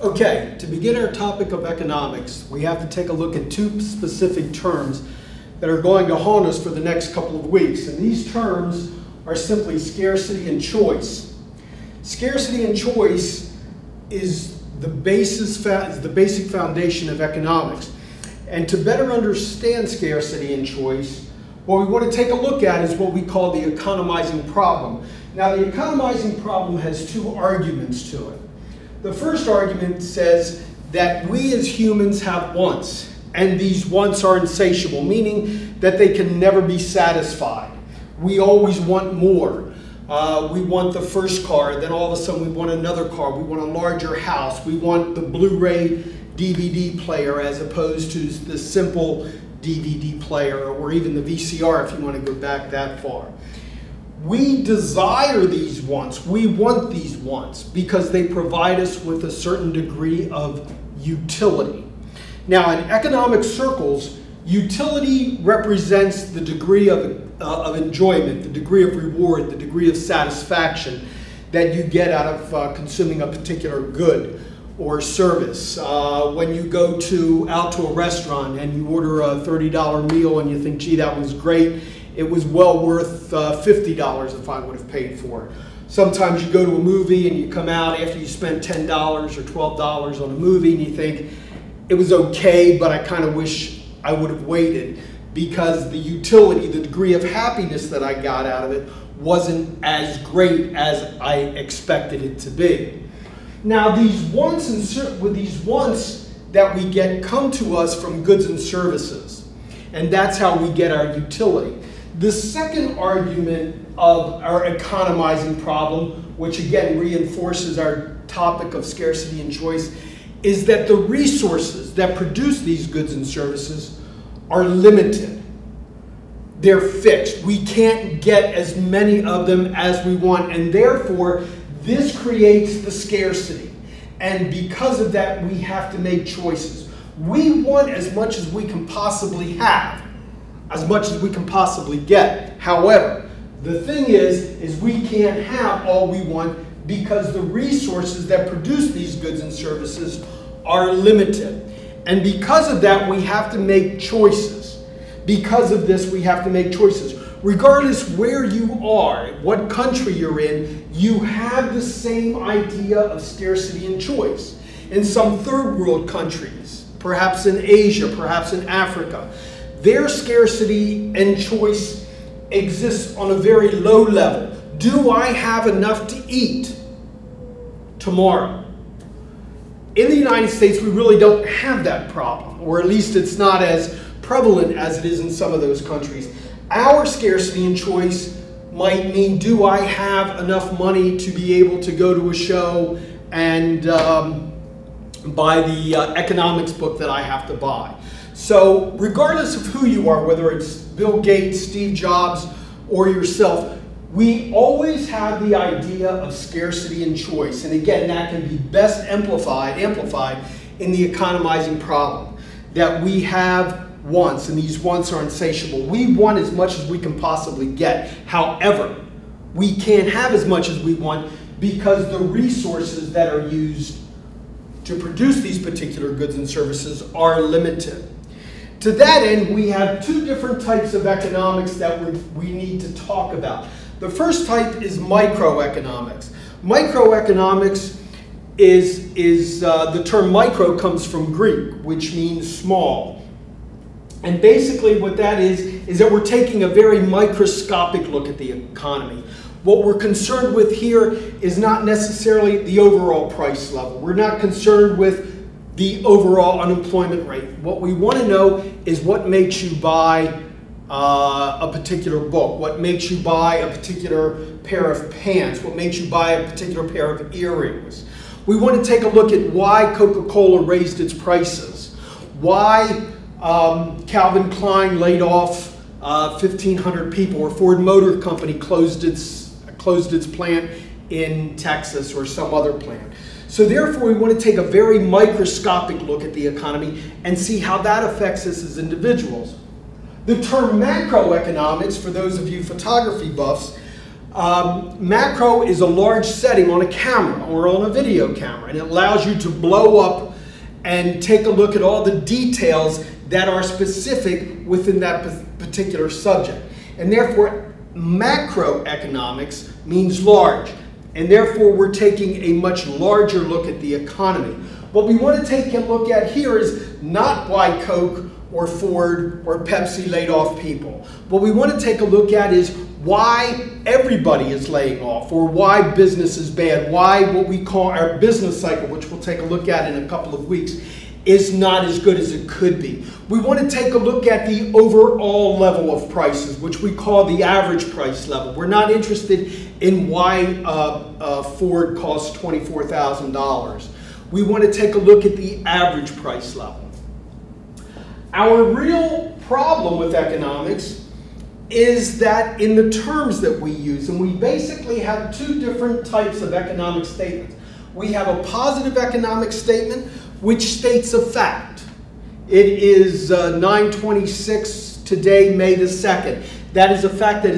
Okay, to begin our topic of economics, we have to take a look at two specific terms that are going to haunt us for the next couple of weeks. And these terms are simply scarcity and choice. Scarcity and choice is the basic foundation of economics. And to better understand scarcity and choice, what we want to take a look at is what we call the economizing problem. Now, the economizing problem has two arguments to it. The first argument says that we as humans have wants, and these wants are insatiable, meaning that they can never be satisfied. We always want more. We want the first car, then all of a sudden we want another car, we want a larger house, we want the Blu-ray DVD player as opposed to the simple DVD player, or even the VCR if you want to go back that far. We desire these wants, we want these wants because they provide us with a certain degree of utility. Now, in economic circles, utility represents the degree of enjoyment, the degree of reward, the degree of satisfaction that you get out of consuming a particular good or service. When you go out to a restaurant and you order a $30 meal and you think, gee, that was great, it was well worth $50 if I would have paid for it. Sometimes you go to a movie and you come out after you spent $10 or $12 on a movie and you think, it was okay, but I kind of wish I would have waited because the utility, the degree of happiness that I got out of it wasn't as great as I expected it to be. Now, these wants that we get come to us from goods and services, and that's how we get our utility. The second argument of our economizing problem, which again reinforces our topic of scarcity and choice, is that the resources that produce these goods and services are limited. They're fixed. We can't get as many of them as we want, and therefore this creates the scarcity. And because of that, we have to make choices. We want as much as we can possibly have, as much as we can possibly get. However, the thing is we can't have all we want because the resources that produce these goods and services are limited. And because of that, we have to make choices. Because of this, we have to make choices. Regardless where you are, what country you're in, you have the same idea of scarcity and choice. In some third world countries, perhaps in Asia, perhaps in Africa, their scarcity and choice exists on a very low level. Do I have enough to eat tomorrow? In the United States, we really don't have that problem, or at least it's not as prevalent as it is in some of those countries. Our scarcity and choice might mean, do I have enough money to be able to go to a show and buy the economics book that I have to buy? So regardless of who you are, whether it's Bill Gates, Steve Jobs, or yourself, we always have the idea of scarcity and choice. And again, that can be best amplified in the economizing problem. That we have wants, and these wants are insatiable. We want as much as we can possibly get. However, we can't have as much as we want because the resources that are used to produce these particular goods and services are limited. To that end, we have two different types of economics that we need to talk about. The first type is microeconomics. Microeconomics is the term micro comes from Greek, which means small. And basically what that is that we're taking a very microscopic look at the economy. What we're concerned with here is not necessarily the overall price level. We're not concerned with the overall unemployment rate. What we want to know is what makes you buy a particular book, what makes you buy a particular pair of pants, what makes you buy a particular pair of earrings. We want to take a look at why Coca-Cola raised its prices, why Calvin Klein laid off 1,500 people, or Ford Motor Company closed its plant in Texas or some other plant. So therefore, we want to take a very microscopic look at the economy and see how that affects us as individuals. The term macroeconomics, for those of you photography buffs, Macro is a large setting on a camera or on a video camera, and it allows you to blow up and take a look at all the details that are specific within that particular subject. And therefore, macroeconomics means large, and therefore we're taking a much larger look at the economy. What we want to take a look at here is not why Coke or Ford or Pepsi laid off people. What we want to take a look at is why everybody is laying off, or why business is bad, why what we call our business cycle, which we'll take a look at in a couple of weeks, is not as good as it could be. We want to take a look at the overall level of prices, which we call the average price level. We're not interested in why Ford costs $24,000. We want to take a look at the average price level. Our real problem with economics is that in the terms that we use, and we basically have two different types of economic statements. We have a positive economic statement, which states a fact. It is 9/26 today, May the 2nd. That is a fact that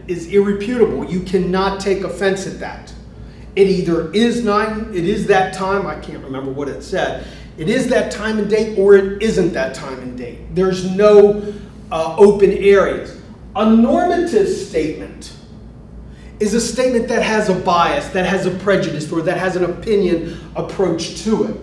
is irrefutable. You cannot take offense at that. It either is that time, I can't remember what it said, it is that time and date, or it isn't that time and date. There's no open areas. A normative statement is a statement that has a bias, that has a prejudice, or that has an opinion approach to it.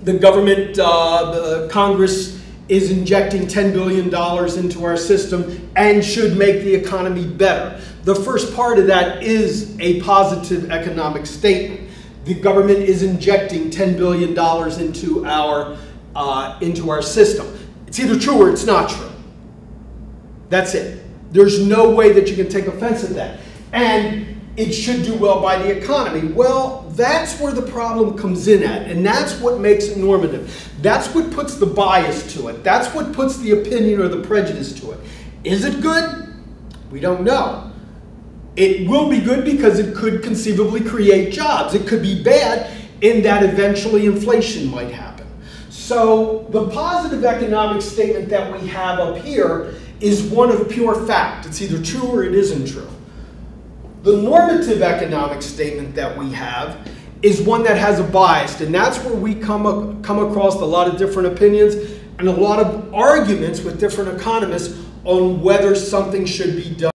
The government, the Congress is injecting $10 billion into our system and should make the economy better. The first part of that is a positive economic statement. The government is injecting $10 billion into our system. It's either true or it's not true. That's it. There's no way that you can take offense at that. And it should do well by the economy. Well, that's where the problem comes in at, and that's what makes it normative. That's what puts the bias to it. That's what puts the opinion or the prejudice to it. Is it good? We don't know. It will be good because it could conceivably create jobs. It could be bad in that eventually inflation might happen. So the positive economic statement that we have up here is one of pure fact. It's either true or it isn't true. The normative economic statement that we have is one that has a bias, and that's where we come across a lot of different opinions and a lot of arguments with different economists on whether something should be done.